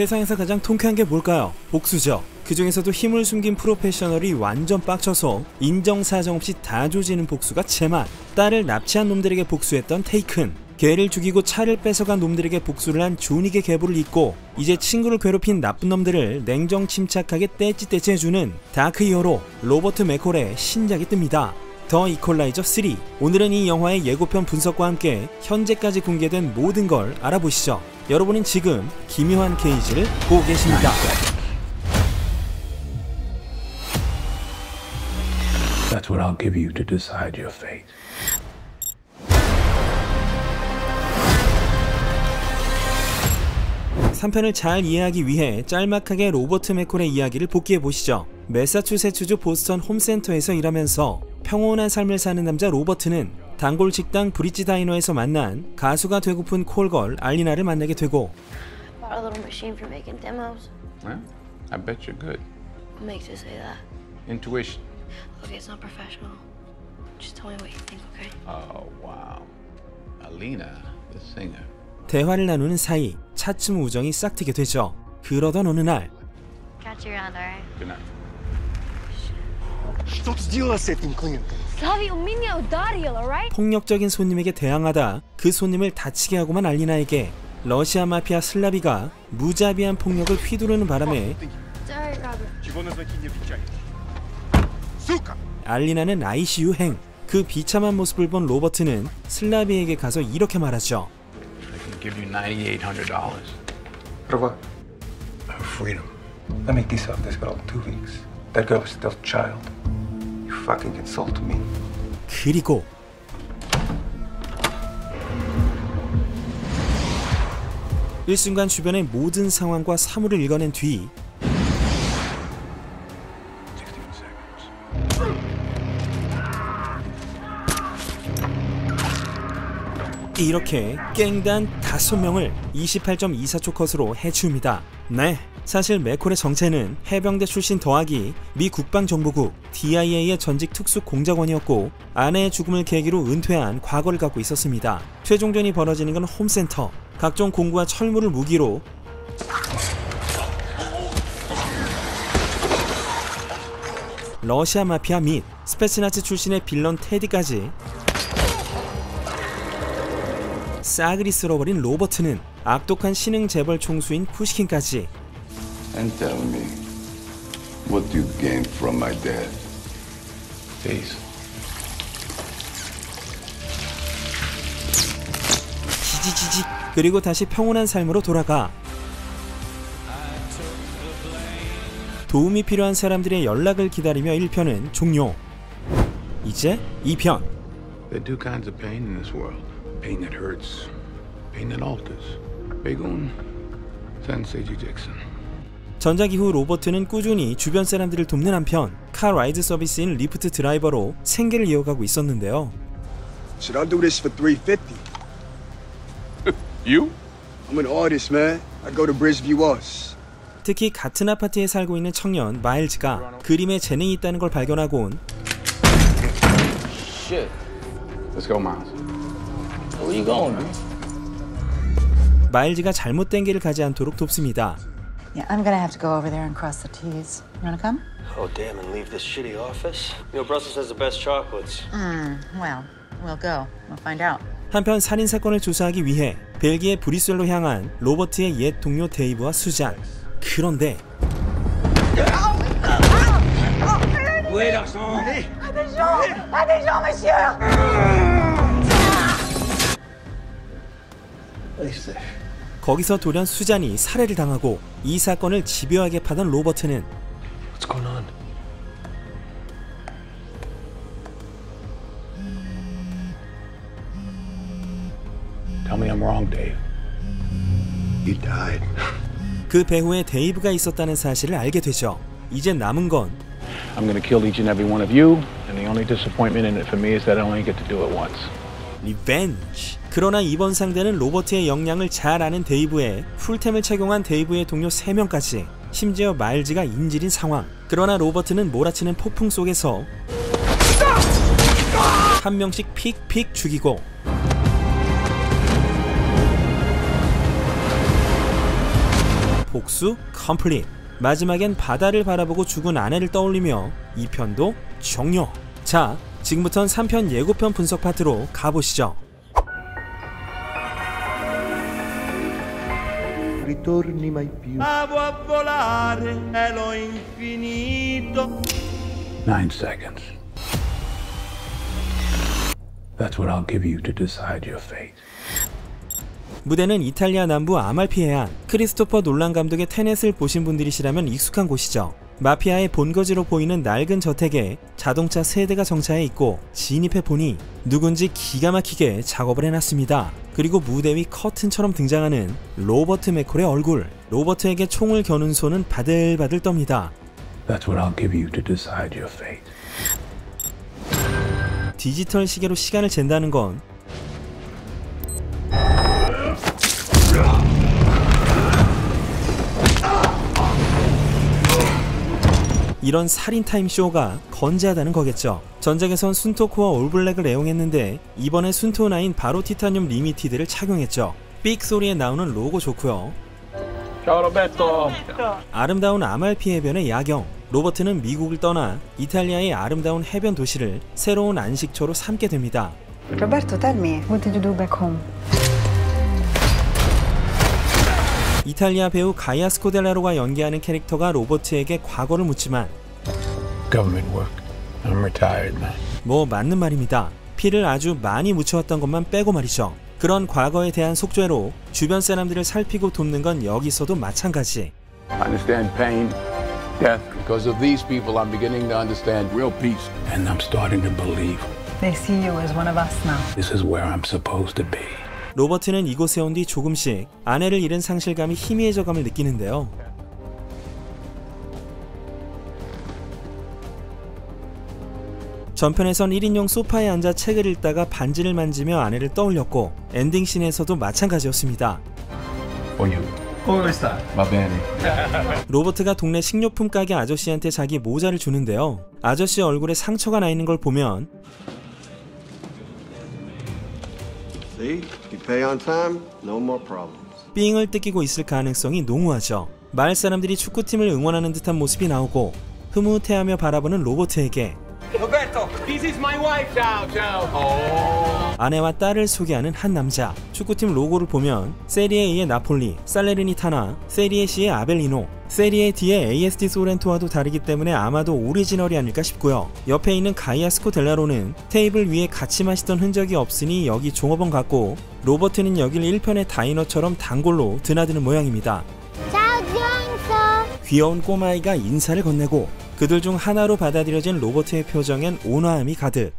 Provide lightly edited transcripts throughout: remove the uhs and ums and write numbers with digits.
세상에서 가장 통쾌한 게 뭘까요? 복수죠. 그 중에서도 힘을 숨긴 프로페셔널이 완전 빡쳐서 인정사정 없이 다 조지는 복수가 제맛. 딸을 납치한 놈들에게 복수했던 테이큰, 개를 죽이고 차를 뺏어간 놈들에게 복수를 한 존윅의 계보를 잇고 이제 친구를 괴롭힌 나쁜 놈들을 냉정 침착하게 떼찌떼찌 해주는 다크 히어로 로버트 맥콜의 신작이 뜹니다. 더 이퀄라이저 3. 오늘은 이 영화의 예고편 분석과 함께 현재까지 공개된 모든 걸 알아보시죠. 여러분은 지금 기묘한 케이지를 보고 계십니다. That's what I'll give you to decide your fate. (3편을) 잘 이해하기 위해 짤막하게 로버트 맥콜의 이야기를 복기해보시죠. 매사추세츠주 보스턴 홈센터에서 일하면서 평온한 삶을 사는 남자 로버트는 단골 식당 브릿지 다이너에서 만난 가수가 되고픈 콜걸 알리나를 만나게 되고 Bought a little machine for making demos. Well, I bet you're good. What makes you say that? Intuition. Okay, it's not professional. Just tell me what you think, okay? Oh, wow. Alina, the singer. 대화를 나누는 사이 차츰 우정이 싹트게 되죠. 그러던 어느 날 Catch you around, alright? Good night. Что ты сделала с этим клиентом? Slavi, у меня ударил, alright? 폭력적인 손님에게 대항하다 그 손님을 다치게 하고만 알리나에게 러시아 마피아 슬라비가 무자비한 폭력을 휘두르는 바람에 It's alright, Robert. Чего на звонки не отвечаешь? Сука! 알리나는 ICU 행. 그 비참한 모습을 본 로버트는 슬라비에게 가서 이렇게 말하죠. I can give you $9,800. For what? Her freedom. Let me kiss off this girl in 2 weeks. That girl is still a child. You fucking insulted me. 그리고 일순간 주변의 모든 상황과 사물을 읽어낸 뒤 16 seconds. 이렇게 깽단 5명을 28.24초 컷으로 해치웁니다. 네, 사실 맥콜의 정체는 해병대 출신 더하기 미 국방정보국 DIA의 전직 특수공작원이었고 아내의 죽음을 계기로 은퇴한 과거를 갖고 있었습니다. 최종전이 벌어지는 건 홈센터. 각종 공구와 철물을 무기로 러시아 마피아 및 스페츠나츠 출신의 빌런 테디까지 싸그리 쓸어버린 로버트는 악독한 신흥 재벌 총수인 푸시킨까지 And tell me, what you gained from my death? Peace. 지지지직 그리고 다시 평온한 삶으로 돌아가 도움이 필요한 사람들의 연락을 기다리며 1편은 종료. 이제 2편. There are two kinds of pain in this world. Pain that hurts, pain that alters. Begun, Sensei Jackson. 전작 이후 로버트는 꾸준히 주변 사람들을 돕는 한편 카 라이드 서비스인 리프트 드라이버로 생계를 이어가고 있었는데요. Should I do this for $350? You? I'm an artist, man. I go to Bridgeview Arts. 특히 같은 아파트에 살고 있는 청년 마일즈가 그림에 재능이 있다는 걸 발견하고 온 Shit. Let's go, Miles. Where you going, man? 마일즈가 잘못된 길을 가지 않도록 돕습니다. Yeah, I'm gonna have to go over there and cross the T's. You wanna come? Oh, damn, and leave this shitty office? You know, Brussels has the best chocolates. Well, we'll go. We'll find out. 한편 살인사건을 조사하기 위해 벨기에 브뤼셀로 향한 로버트의 옛 동료 데이브와 수잔. 그런데 거기서 돌연 수잔이 살해를 당하고 이 사건을 집요하게 파던 로버트는 What's going on? Tell me I'm wrong, Dave. You died. 그 배후에 데이브가 있었다는 사실을 알게 되죠. 이제 남은 건 I'm gonna kill each and every one of you, and the only disappointment in it for me is that I only get to do it once. 리벤지. 그러나 이번 상대는 로버트의 역량을 잘 아는 데이브에 풀템을 착용한 데이브의 동료 3명까지, 심지어 마일즈가 인질인 상황. 그러나 로버트는 몰아치는 폭풍 속에서 한 명씩 픽픽 죽이고 복수 컴플릿. 마지막엔 바다를 바라보고 죽은 아내를 떠올리며 2편도 종료. 자, 지금부턴 3편 예고편 분석 파트로 가보시죠. Ritorni mai più. Avo a volare cielo infinito. 9 seconds. That's what I'll give you to decide your fate. 무대는 이탈리아 남부 아말피 해안. 크리스토퍼 놀란 감독의 테넷을 보신 분들이시라면 익숙한 곳이죠. 마피아의 본거지로 보이는 낡은 저택에 자동차 3대가 정차해 있고 진입해 보니 누군지 기가 막히게 작업을 해놨습니다. 그리고 무대 위 커튼처럼 등장하는 로버트 맥콜의 얼굴. 로버트에게 총을 겨눈 손은 바들바들 떱니다. That's what I'll give you to decide your fate. 디지털 시계로 시간을 잰다는 건 이런 살인 타임쇼가 건재하다는 거겠죠. 전작에선 순토코어 올블랙을 애용했는데 이번에 순토9 바로 티타늄 리미티드를 착용했죠. 삑 소리에 나오는 로고 좋고요. 아름다운 아말피 해변의 야경. 로버트는 미국을 떠나 이탈리아의 아름다운 해변 도시를 새로운 안식처로 삼게 됩니다. Roberto, tell me, what did you do back home? 이탈리아 배우 가이아 스코델라로가 연기하는 캐릭터가 로버트에게 과거를 묻지만 Government work. I'm retired, man. 뭐 맞는 말입니다. 피를 아주 많이 묻혀왔던 것만 빼고 말이죠. 그런 과거에 대한 속죄로 주변 사람들을 살피고 돕는 건 여기서도 마찬가지. I understand pain, death. Because of these people, I'm beginning to understand real peace. And I'm starting to believe. They see you as one of us now. This is where I'm supposed to be. 로버트는 이곳에 온 뒤 조금씩 아내를 잃은 상실감이 희미해져감을 느끼는데요. 전편에선 1인용 소파에 앉아 책을 읽다가 반지를 만지며 아내를 떠올렸고 엔딩씬에서도 마찬가지였습니다. 로버트가 동네 식료품 가게 아저씨한테 자기 모자를 주는데요. 아저씨 얼굴에 상처가 나 있는 걸 보면 See? You pay on time, no more problems. 삥을 뜯기고 있을 가능성이 농후하죠. 마을 사람들이 축구팀을 응원하는 듯한 모습이 나오고 흐뭇해하며 바라보는 로버트에게 Roberto, this is my wife. Ciao, ciao. 아내와 딸을 소개하는 한 남자. 축구팀 로고를 보면 세리에 A의 나폴리, 살레르니타나, 세리에 C의 아벨리노, 세리에 D의 ASD 소렌토와도 다르기 때문에 아마도 오리지널이 아닐까 싶고요. 옆에 있는 가이아 스코델라로는 테이블 위에 같이 마시던 흔적이 없으니 여기 종업원 같고 로버트는 여길 1편의 다이너처럼 단골로 드나드는 모양입니다. 귀여운 꼬마아이가 인사를 건네고 그들 중 하나로 받아들여진 로버트의 표정엔 온화함이 가득.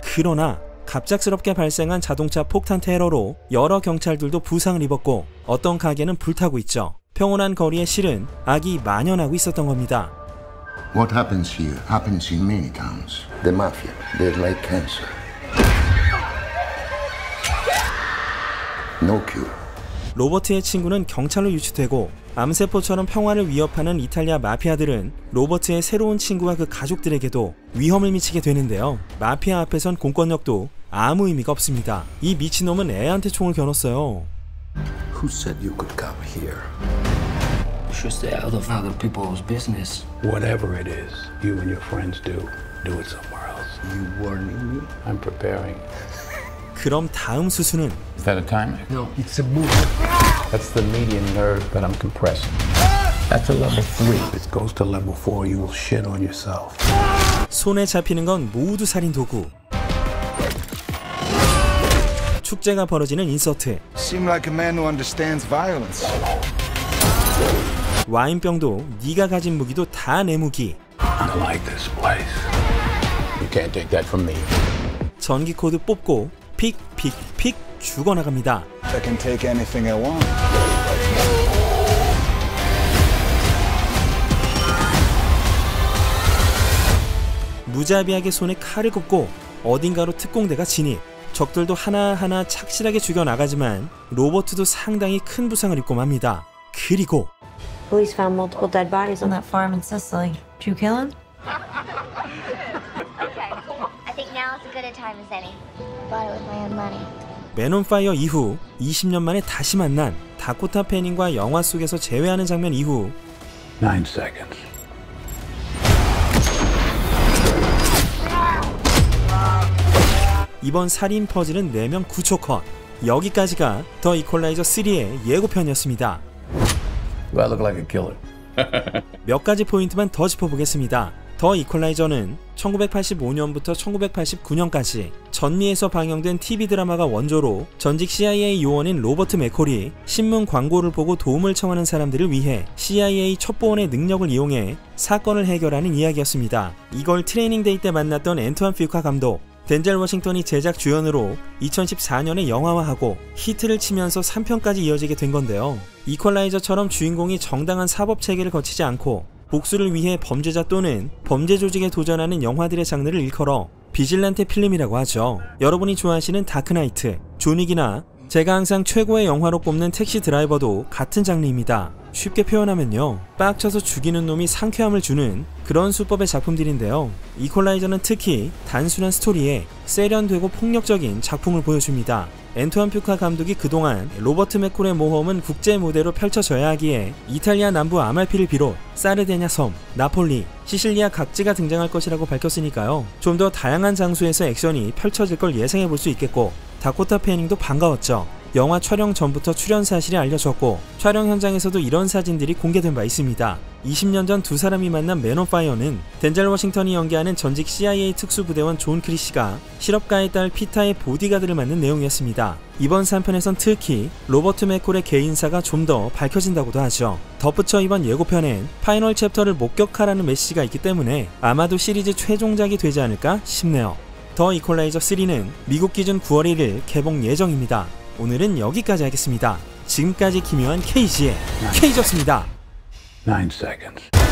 그러나 갑작스럽게 발생한 자동차 폭탄 테러로 여러 경찰들도 부상을 입었고 어떤 가게는 불타고 있죠. 평온한 거리의 실은 악이 만연하고 있었던 겁니다. What happens here happens in many towns. The mafia, they're like cancer. No cure. 로버트의 친구는 경찰로 유치되고 암세포처럼 평화를 위협하는 이탈리아 마피아들은 로버트의 새로운 친구와 그 가족들에게도 위험을 미치게 되는데요. 마피아 앞에선 공권력도 아무 의미가 없습니다. 이 미친놈은 애한테 총을 겨눴어요. Who said you could come here? You should stay out of other people's business. Whatever it is you and your friends do it somewhere else. You warning me? I'm preparing. 그럼 다음 수순은 Is that a timer? No. It's a move. That's the median nerve that I'm compressing. That's a level 3. If it goes to level 4, you will shit on yourself. 손에 잡히는 건 모두 살인 도구. 축제가 벌어지는 인서트. Seem like a man who understands violence. 와인병도 네가 가진 무기도 다 내 무기. I like this place. You can't take that from me. 전기 코드 뽑고 픽 죽어나갑니다. I can take anything I want. 무자비하게 손에 칼을 꼽고 어딘가로 특공대가 진입. 적들도 하나하나 착실하게 죽여나가지만 로버트도 상당히 큰 부상을 입고 맙니다. 그리고 Police found multiple dead bodies on that farm in Sicily. Did you kill him? Okay. I think now is as good a time as any. I bought it with my own money. 맨 온 파이어 이후 20년 만에 다시 만난 다코타 패닝과 영화 속에서 재회하는 장면 이후 9 seconds. 이번 살인 퍼즐은 4명 9초 컷. 여기까지가 더 이퀄라이저 3의 예고편이었습니다. Do I look like a killer? 몇 가지 포인트만 더 짚어보겠습니다. 더 이퀄라이저는 1985년부터 1989년까지 전미에서 방영된 TV 드라마가 원조로 전직 CIA 요원인 로버트 맥콜이 신문 광고를 보고 도움을 청하는 사람들을 위해 CIA 첩보원의 능력을 이용해 사건을 해결하는 이야기였습니다. 이걸 트레이닝 데이 때 만났던 앤투안 퓨카 감독, 덴젤 워싱턴이 제작 주연으로 2014년에 영화화하고 히트를 치면서 3편까지 이어지게 된 건데요. 이퀄라이저처럼 주인공이 정당한 사법 체계를 거치지 않고 복수를 위해 범죄자 또는 범죄 조직에 도전하는 영화들의 장르를 일컬어 비질란테 필름이라고 하죠. 여러분이 좋아하시는 다크나이트, 존윅이나 제가 항상 최고의 영화로 꼽는 택시 드라이버도 같은 장르입니다. 쉽게 표현하면요, 빡쳐서 죽이는 놈이 상쾌함을 주는 그런 수법의 작품들인데요. 이퀄라이저는 특히 단순한 스토리에 세련되고 폭력적인 작품을 보여줍니다. 앤투안 퓨카 감독이 그동안 로버트 맥콜의 모험은 국제 무대로 펼쳐져야 하기에 이탈리아 남부 아말피를 비롯 사르데냐 섬, 나폴리, 시실리아 각지가 등장할 것이라고 밝혔으니까요. 좀 더 다양한 장소에서 액션이 펼쳐질 걸 예상해 볼 수 있겠고, 다코타 패닝도 반가웠죠. 영화 촬영 전부터 출연 사실이 알려졌고 촬영 현장에서도 이런 사진들이 공개된 바 있습니다. 20년 전 두 사람이 만난 맨 온 파이어는 덴젤 워싱턴이 연기하는 전직 CIA 특수부대원 존 크리시가 실업가의 딸 피타의 보디가드를 맡는 내용이었습니다. 이번 3편에선 특히 로버트 맥콜의 개인사가 좀 더 밝혀진다고도 하죠. 덧붙여 이번 예고편엔 파이널 챕터를 목격하라는 메시지가 있기 때문에 아마도 시리즈 최종작이 되지 않을까 싶네요. 더 이퀄라이저 3는 미국 기준 9월 1일 개봉 예정입니다. 오늘은 여기까지 하겠습니다. 지금까지 기묘한 KG의 K였습니다. 9 seconds.